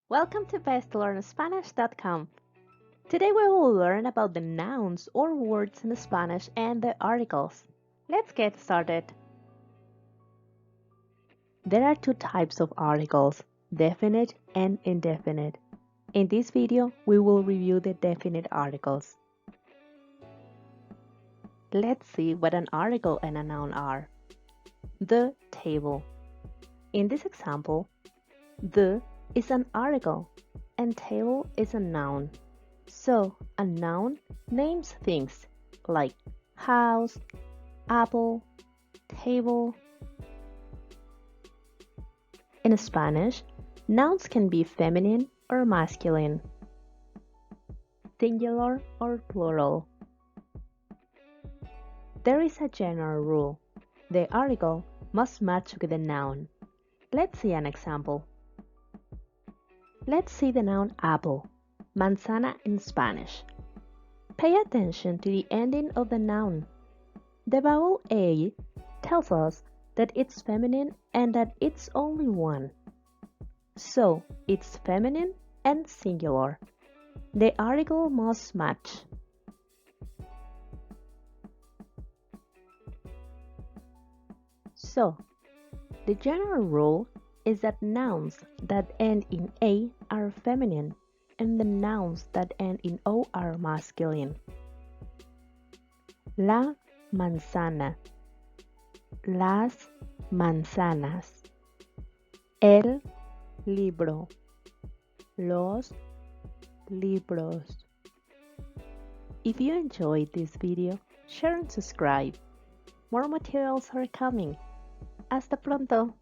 Welcome to bestlearnspanish.com. Today we will learn about the nouns or words in Spanish and the articles. Let's get started. There are two types of articles, definite and indefinite. In this video, we will review the definite articles. Let's see what an article and a noun are. The table. In this example, the is an article and table is a noun. So, a noun names things like house, apple, table. In Spanish, nouns can be feminine or masculine, singular or plural. There is a general rule. The article must match with the noun. Let's see an example. Let's see the noun apple, manzana in Spanish. Pay attention to the ending of the noun. The vowel A tells us that it's feminine and that it's only one. So, it's feminine and singular. The article must match. So, the general rule is that nouns that end in A are feminine and the nouns that end in O are masculine. La manzana, las manzanas, el libro, los libros. If you enjoyed this video, share and subscribe. More materials are coming. Hasta pronto!